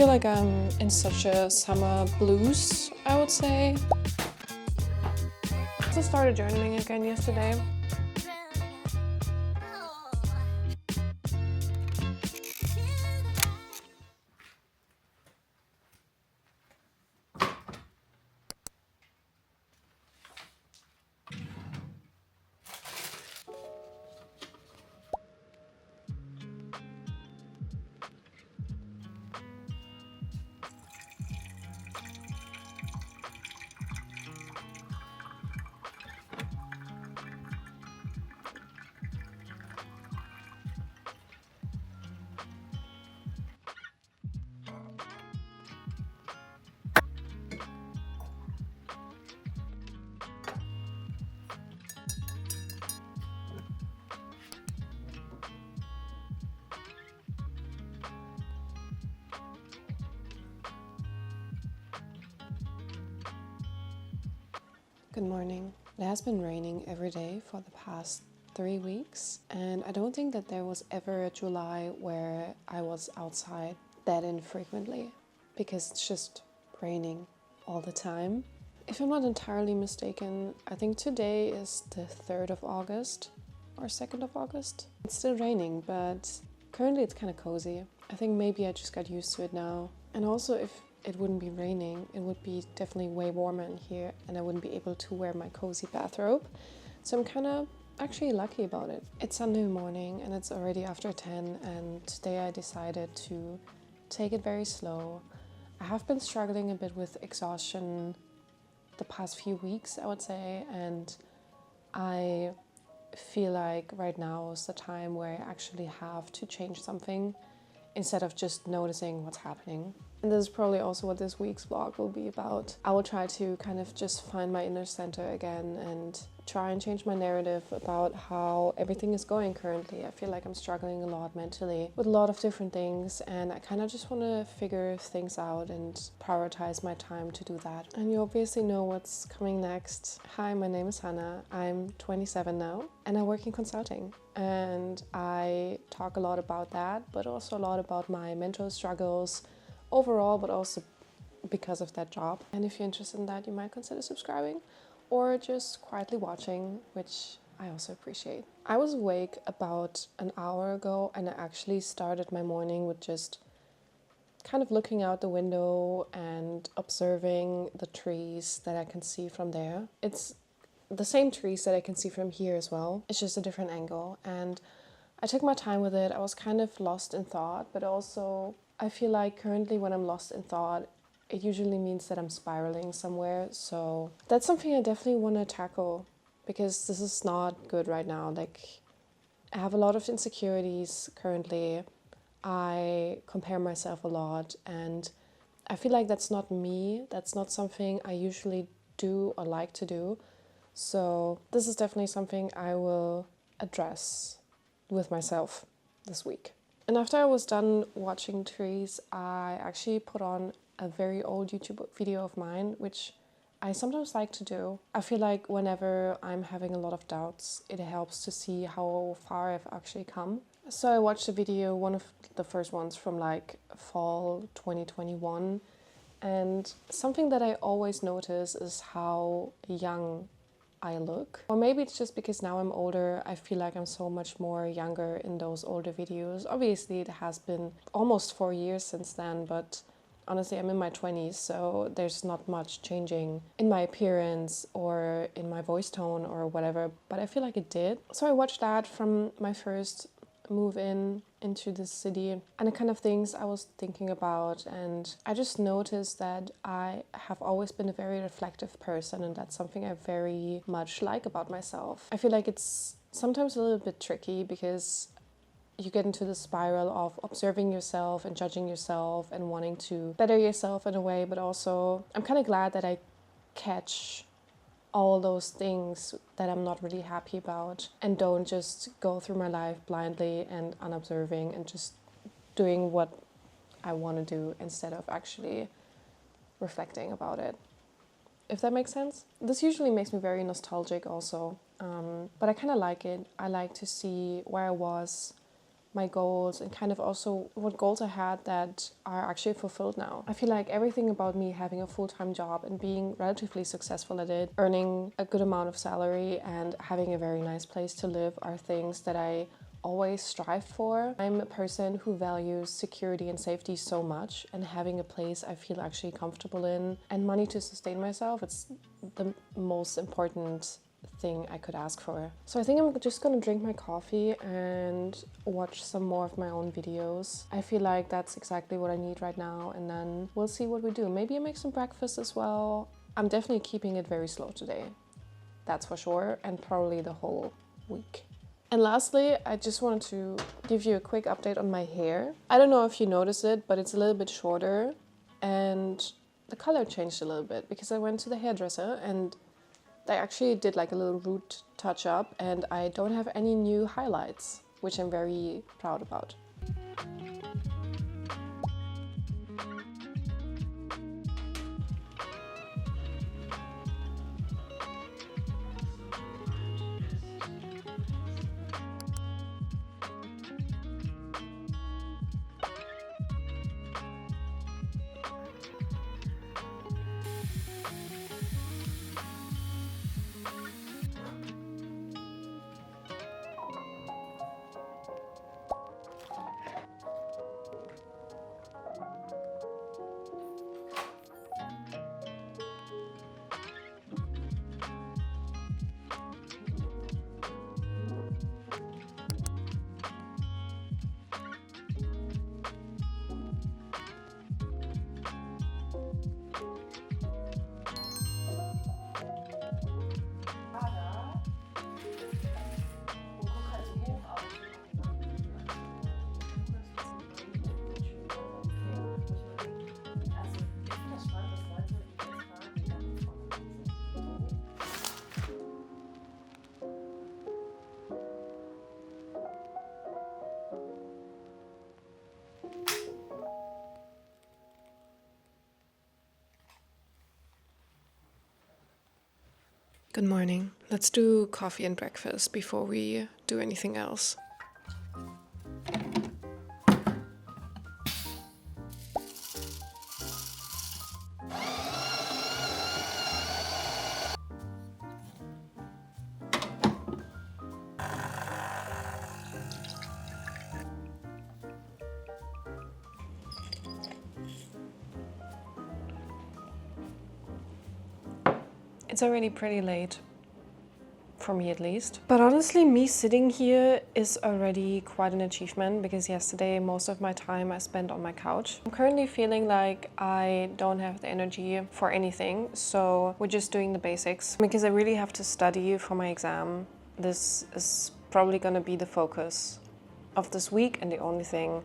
feel like I'm in such a summer blues, I would say. I started journaling again yesterday. Good morning. It has been raining every day for the past 3 weeks, and I don't think that there was ever a July where I was outside that infrequently, because it's just raining all the time. If I'm not entirely mistaken, I think today is the 3rd of August or 2nd of August. It's still raining, but currently it's kind of cozy. I think maybe I just got used to it now. And also, if it wouldn't be raining, it would be definitely way warmer in here, and I wouldn't be able to wear my cozy bathrobe. So I'm kind of actually lucky about it. It's Sunday morning and it's already after 10, and today I decided to take it very slow. I have been struggling a bit with exhaustion the past few weeks, I would say, and I feel like right now is the time where I actually have to change something instead of just noticing what's happening. And this is probably also what this week's vlog will be about. I will try to kind of just find my inner center again and try and change my narrative about how everything is going currently. I feel like I'm struggling a lot mentally with a lot of different things, and I kind of just want to figure things out and prioritize my time to do that. And you obviously know what's coming next. Hi, my name is Hannah. I'm 27 now and I work in consulting. And I talk a lot about that, but also a lot about my mental struggles overall, but also because of that job. And if you're interested in that, you might consider subscribing or just quietly watching, which I also appreciate. I was awake about an hour ago, and I actually started my morning with just kind of looking out the window and observing the trees that I can see from there. It's the same trees that I can see from here as well. It's just a different angle, and I took my time with it. I was kind of lost in thought, but also I feel like currently when I'm lost in thought, it usually means that I'm spiraling somewhere. So that's something I definitely want to tackle, because this is not good right now. Like, I have a lot of insecurities currently. I compare myself a lot, and I feel like that's not me. That's not something I usually do or like to do. So this is definitely something I will address with myself this week. And after I was done watching trees, I actually put on a very old YouTube video of mine, which I sometimes like to do. I feel like whenever I'm having a lot of doubts, it helps to see how far I've actually come. So I watched a video, one of the first ones from like fall 2021. And something that I always notice is how young I look. Or maybe it's just because now I'm older, I feel like I'm so much more younger in those older videos. Obviously, it has been almost 4 years since then, but honestly, I'm in my 20s, so there's not much changing in my appearance or in my voice tone or whatever, but I feel like it did. So I watched that from my first move into this city, and the kind of things I was thinking about, and I just noticed that I have always been a very reflective person, and that's something I very much like about myself. I feel like it's sometimes a little bit tricky because you get into the spiral of observing yourself and judging yourself and wanting to better yourself in a way, but also I'm kind of glad that I catch all those things that I'm not really happy about and don't just go through my life blindly and unobserving and just doing what I want to do instead of actually reflecting about it. If that makes sense? This usually makes me very nostalgic also, but I kind of like it. I like to see where I was my goals and kind of also what goals I had that are actually fulfilled now. I feel like everything about me having a full-time job and being relatively successful at it, earning a good amount of salary and having a very nice place to live are things that I always strive for. I'm a person who values security and safety so much, and having a place I feel actually comfortable in and money to sustain myself, it's the most important thing I could ask for. So I think I'm just gonna drink my coffee and watch some more of my own videos. I feel like that's exactly what I need right now, and then we'll see what we do. Maybe I make some breakfast as well. I'm definitely keeping it very slow today, that's for sure, and probably the whole week. And lastly, I just wanted to give you a quick update on my hair. I don't know if you notice it, but it's a little bit shorter and the color changed a little bit because I went to the hairdresser and they actually did like a little root touch up, and I don't have any new highlights, which I'm very proud about. Good morning. Let's do coffee and breakfast before we do anything else. It's already pretty late, for me at least. But honestly, me sitting here is already quite an achievement because yesterday most of my time I spent on my couch. I'm currently feeling like I don't have the energy for anything, so we're just doing the basics because I really have to study for my exam. This is probably gonna be the focus of this week and the only thing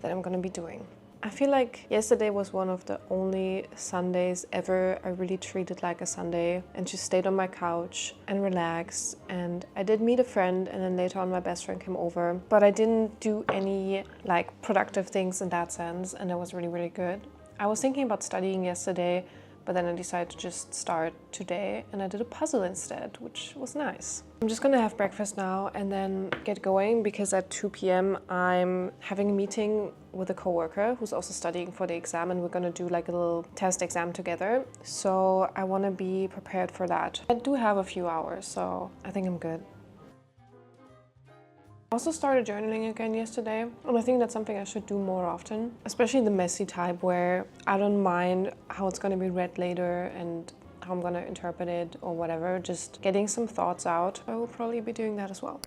that I'm gonna be doing. I feel like yesterday was one of the only Sundays ever I really treated like a Sunday and just stayed on my couch and relaxed. And I did meet a friend, and then later on my best friend came over, but I didn't do any like productive things in that sense, and that was really, really good. I was thinking about studying yesterday, but then I decided to just start today, and I did a puzzle instead, which was nice. I'm just gonna have breakfast now and then get going because at 2 p.m. I'm having a meeting with a coworker who's also studying for the exam, and we're gonna do like a little test exam together. So I wanna be prepared for that. I do have a few hours, so I think I'm good. I also started journaling again yesterday, and I think that's something I should do more often, especially the messy type where I don't mind how it's going to be read later and how I'm going to interpret it or whatever, just getting some thoughts out. I will probably be doing that as well.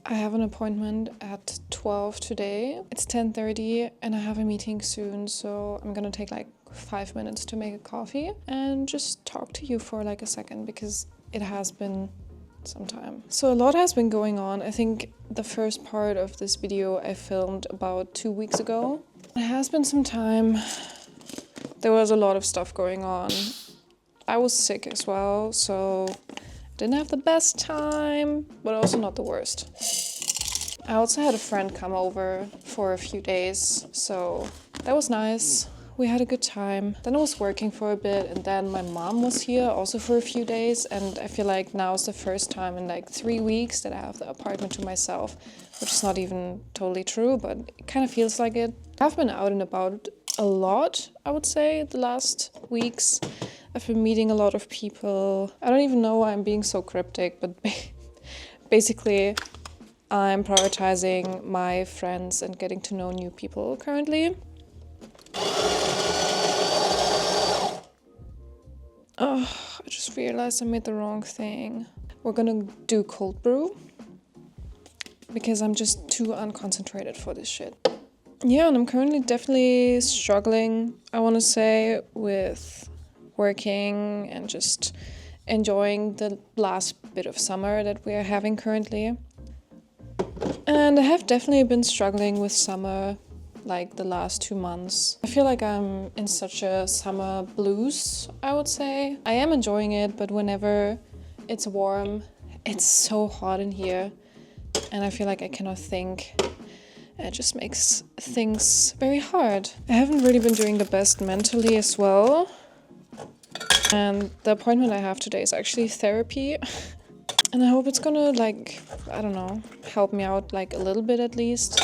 I have an appointment at 12 today. It's 10:30 and I have a meeting soon, so I'm gonna take like 5 minutes to make a coffee and just talk to you for like a second because it has been some time. So a lot has been going on. I think the first part of this video I filmed about 2 weeks ago. It has been some time. There was a lot of stuff going on. I was sick as well, so didn't have the best time, but also not the worst. I also had a friend come over for a few days, so that was nice. We had a good time. Then I was working for a bit, and then my mom was here also for a few days, and I feel like now is the first time in like 3 weeks that I have the apartment to myself, which is not even totally true, but it kind of feels like it. I've been out and about a lot, I would say, the last weeks. I've been meeting a lot of people. I don't even know why I'm being so cryptic, but basically I'm prioritizing my friends and getting to know new people currently. Oh, I just realized I made the wrong thing. We're gonna do cold brew because I'm just too unconcentrated for this shit. Yeah, and I'm currently definitely struggling, I want to say, with working and just enjoying the last bit of summer that we are having currently. And I have definitely been struggling with summer like the last 2 months. I feel like I'm in such a summer blues, I would say. I am enjoying it, but whenever it's warm, it's so hot in here and I feel like I cannot think. It just makes things very hard. I haven't really been doing the best mentally as well. And the appointment I have today is actually therapy. And I hope it's gonna like, I don't know, help me out like a little bit at least.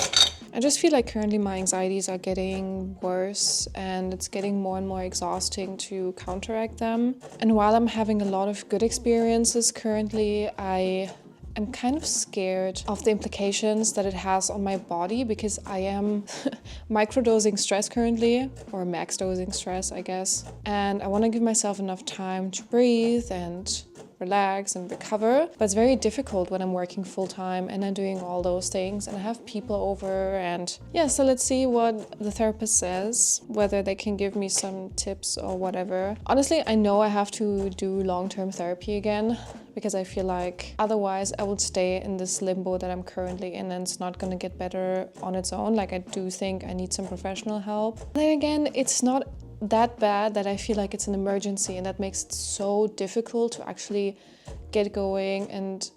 I just feel like currently my anxieties are getting worse and it's getting more and more exhausting to counteract them. And while I'm having a lot of good experiences currently, I'm kind of scared of the implications that it has on my body because I am microdosing stress currently, or max dosing stress, I guess. And I want to give myself enough time to breathe and relax and recover. But it's very difficult when I'm working full time and I'm doing all those things and I have people over and yeah, so let's see what the therapist says, whether they can give me some tips or whatever. Honestly, I know I have to do long-term therapy again because I feel like otherwise I would stay in this limbo that I'm currently in and it's not gonna get better on its own. Like I do think I need some professional help. Then again, it's not that bad that I feel like it's an emergency and that makes it so difficult to actually get going and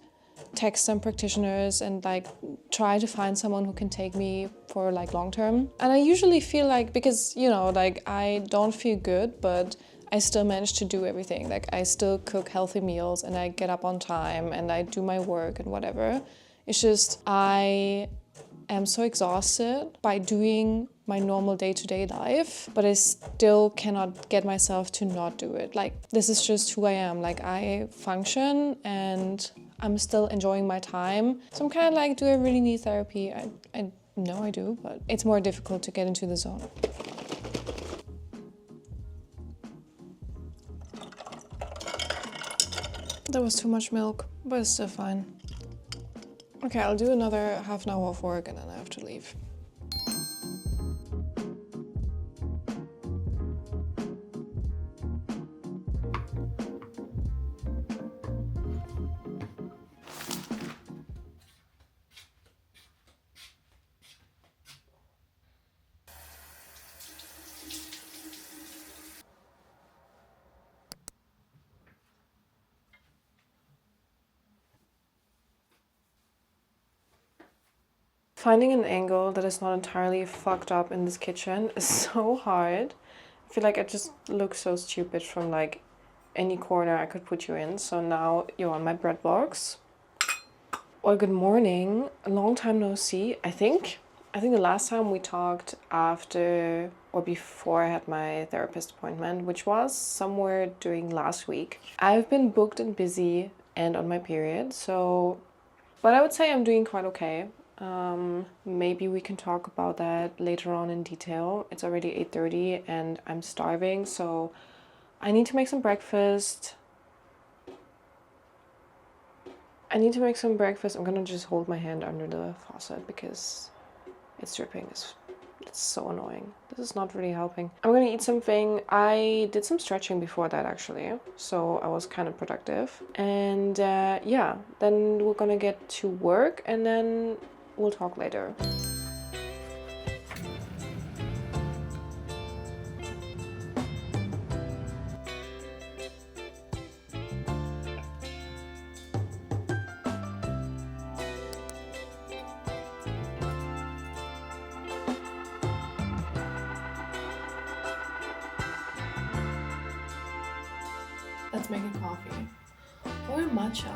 text some practitioners and like try to find someone who can take me for like long term. And I usually feel like, because you know, like I don't feel good, but I still manage to do everything. Like I still cook healthy meals and I get up on time and I do my work and whatever. It's just I am so exhausted by doing my normal day-to-day life, but I still cannot get myself to not do it. Like this is just who I am. Like I function and I'm still enjoying my time. So I'm kind of like, do I really need therapy? I know I do, but it's more difficult to get into the zone. That was too much milk, but it's still fine. Okay, I'll do another half an hour of work and then I have to leave. Finding an angle that is not entirely fucked up in this kitchen is so hard. I feel like I just look so stupid from like any corner I could put you in. So now you're on my bread box. Well, good morning. A long time no see, I think. I think the last time we talked after or before I had my therapist appointment, which was somewhere during last week. I've been booked and busy and on my period, so... But I would say I'm doing quite okay. Maybe we can talk about that later on in detail. It's already 8:30 and I'm starving, so I need to make some breakfast. I need to make some breakfast. I'm gonna just hold my hand under the faucet because it's dripping. It's so annoying. This is not really helping. I'm gonna eat something. I did some stretching before that actually, so I was kind of productive. And yeah, then we're gonna get to work and then we'll talk later. Let's make a coffee or matcha.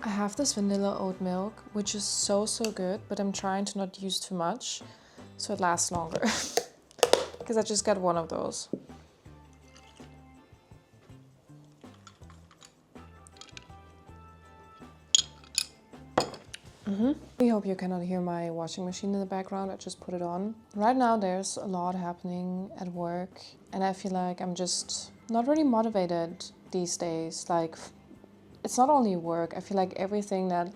I have this vanilla oat milk, which is so good, but I'm trying to not use too much so it lasts longer because I just got one of those. I hope you cannot hear my washing machine in the background. I just put it on. Right now there's a lot happening at work and I feel like I'm just not really motivated these days. Like, it's not only work. I feel like everything that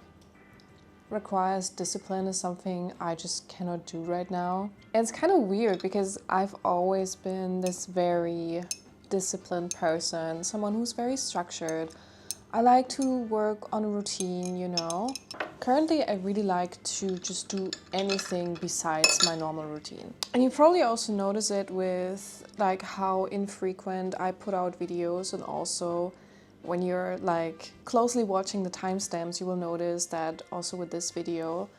requires discipline is something I just cannot do right now. And it's kind of weird because I've always been this very disciplined person, someone who's very structured. I like to work on a routine, you know. Currently, I really like to just do anything besides my normal routine. And you probably also notice it with like how infrequent I put out videos, and also when you're like closely watching the timestamps, you will notice that also with this video,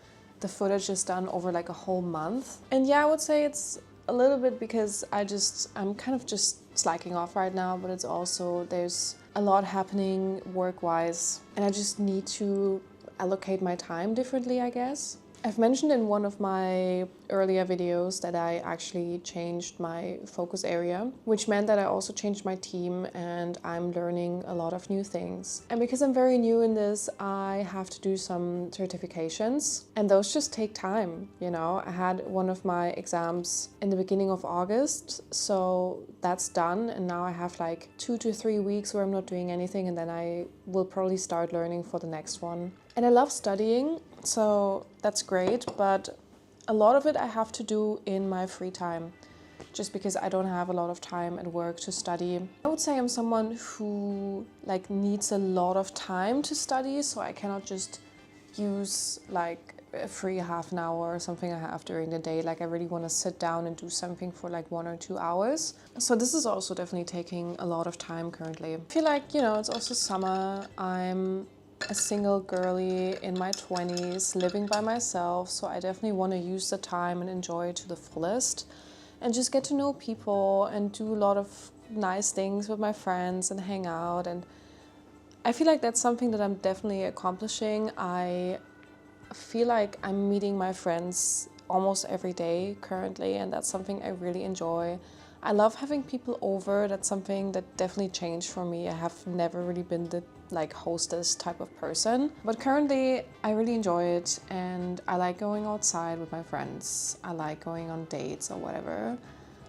the footage is done over like a whole month. And yeah, I would say it's a little bit because I'm kind of just slacking off right now, but it's also there's a lot happening work-wise and I just need to allocate my time differently, I guess. I've mentioned in one of my earlier videos that I actually changed my focus area, which meant that I also changed my team and I'm learning a lot of new things. And because I'm very new in this, I have to do some certifications and those just take time, you know. I had one of my exams in the beginning of August, so that's done and now I have like 2 to 3 weeks where I'm not doing anything and then I will probably start learning for the next one. And I love studying, so that's great, but a lot of it I have to do in my free time, just because I don't have a lot of time at work to study. I would say I'm someone who like needs a lot of time to study, so I cannot just use like a free half an hour or something I have during the day. Like I really want to sit down and do something for like 1 or 2 hours. So this is also definitely taking a lot of time currently. I feel like, you know, it's also summer. I'm a single girly in my 20s, living by myself, so I definitely want to use the time and enjoy it to the fullest and just get to know people and do a lot of nice things with my friends and hang out. And I feel like that's something that I'm definitely accomplishing. I feel like I'm meeting my friends almost every day currently, and that's something I really enjoy. I love having people over. That's something that definitely changed for me. I have never really been the like hostess type of person, but currently I really enjoy it and I like going outside with my friends. I like going on dates or whatever.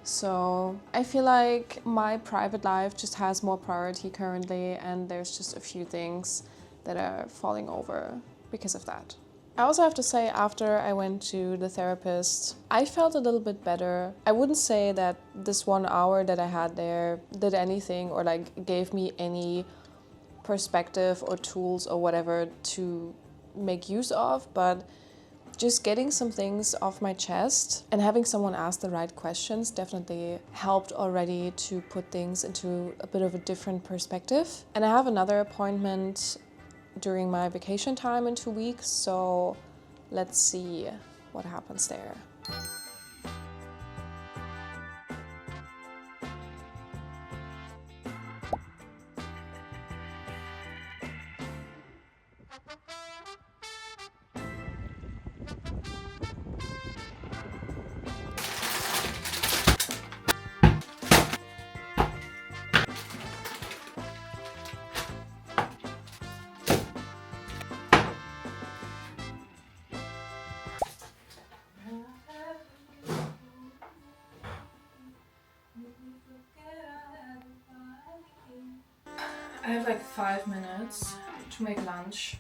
So I feel like my private life just has more priority currently and there's just a few things that are falling over because of that. I also have to say, after I went to the therapist, I felt a little bit better. I wouldn't say that this 1 hour that I had there did anything or like gave me any perspective or tools or whatever to make use of, but just getting some things off my chest and having someone ask the right questions definitely helped already to put things into a bit of a different perspective. And I have another appointment during my vacation time in 2 weeks, so let's see what happens there. I have like 5 minutes to make lunch.